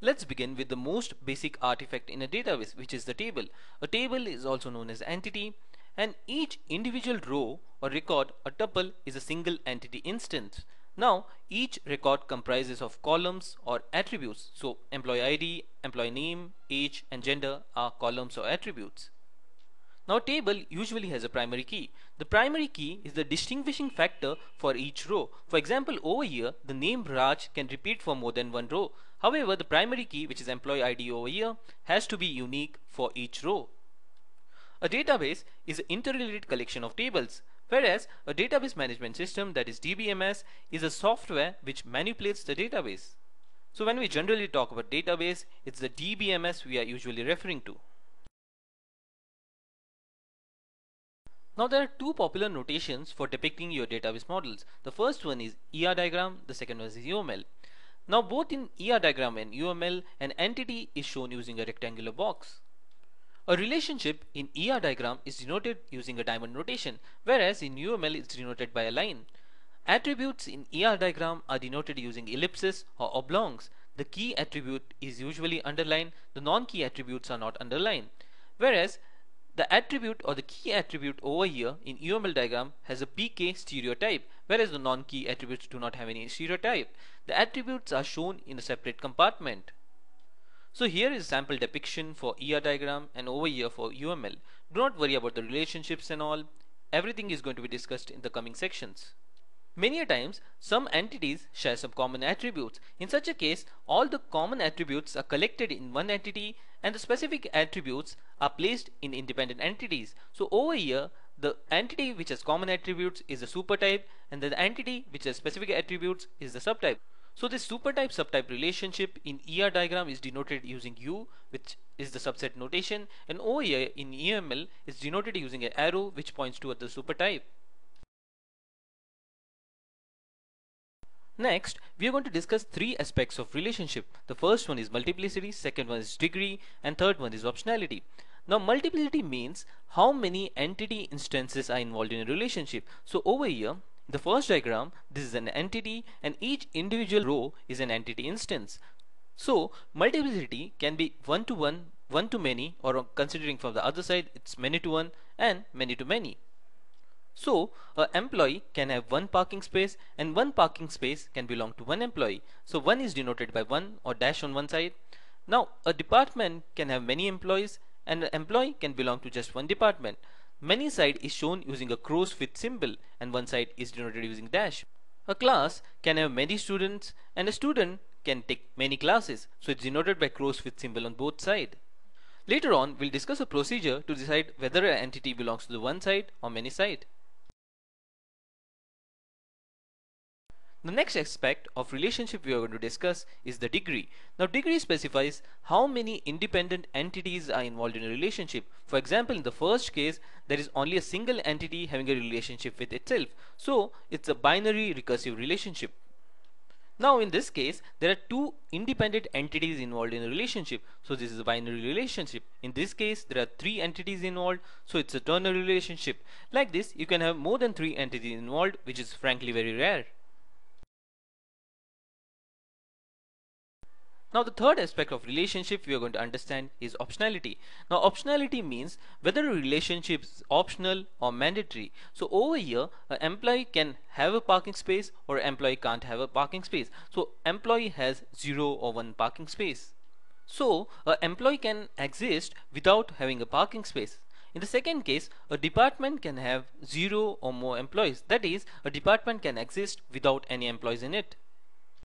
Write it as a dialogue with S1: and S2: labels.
S1: Let's begin with the most basic artifact in a database, which is the table. A table is also known as entity, and each individual row or record, a tuple, is a single entity instance. Now, each record comprises of columns or attributes. So, employee ID, employee name, age, and gender are columns or attributes. Now, a table usually has a primary key. The primary key is the distinguishing factor for each row. For example, over here, the name Raj can repeat for more than one row. However, the primary key, which is employee ID over here, has to be unique for each row. A database is an interrelated collection of tables, whereas a database management system, that is DBMS, is a software which manipulates the database. So when we generally talk about database, it's the DBMS we are usually referring to. Now there are two popular notations for depicting your database models. The first one is ER diagram, the second one is UML. Now both in ER diagram and UML, an entity is shown using a rectangular box. A relationship in ER diagram is denoted using a diamond notation, whereas in UML it's denoted by a line. Attributes in ER diagram are denoted using ellipses or oblongs. The key attribute is usually underlined, the non-key attributes are not underlined. Whereas the attribute or the key attribute over here in UML diagram has a pk stereotype, whereas the non-key attributes do not have any stereotype. The attributes are shown in a separate compartment. So here is a sample depiction for ER diagram and over here for UML. Do not worry about the relationships and all. Everything is going to be discussed in the coming sections. Many a times, some entities share some common attributes. In such a case, all the common attributes are collected in one entity and the specific attributes are placed in independent entities. So over here, the entity which has common attributes is the supertype, and the entity which has specific attributes is the subtype. So this supertype subtype relationship in ER diagram is denoted using U, which is the subset notation, and over here in UML is denoted using an arrow which points toward the supertype. Next, we are going to discuss three aspects of relationship. The first one is multiplicity, second one is degree, and third one is optionality. Now, multiplicity means how many entity instances are involved in a relationship. So over here, the first diagram, this is an entity and each individual row is an entity instance. So multiplicity can be one to one, one to many, or considering from the other side, it's many to one and many to many. So, an employee can have one parking space and one parking space can belong to one employee. So, one is denoted by 1 or dash on one side. Now, a department can have many employees and an employee can belong to just one department. Many side is shown using a crow's with symbol and one side is denoted using dash. A class can have many students and a student can take many classes. So, it's denoted by crow's with symbol on both sides. Later on, we'll discuss a procedure to decide whether an entity belongs to the one side or many side. The next aspect of relationship we are going to discuss is the degree. Now degree specifies how many independent entities are involved in a relationship. For example, in the first case, there is only a single entity having a relationship with itself. So it's a binary recursive relationship. Now in this case, there are two independent entities involved in a relationship. So this is a binary relationship. In this case, there are three entities involved. So it's a ternary relationship. Like this, you can have more than three entities involved, which is frankly very rare. Now the third aspect of relationship we are going to understand is optionality. Now optionality means whether a relationship is optional or mandatory. So over here, an employee can have a parking space or an employee can't have a parking space. So employee has 0 or 1 parking space. So an employee can exist without having a parking space. In the second case, a department can have 0 or more employees. That is, a department can exist without any employees in it.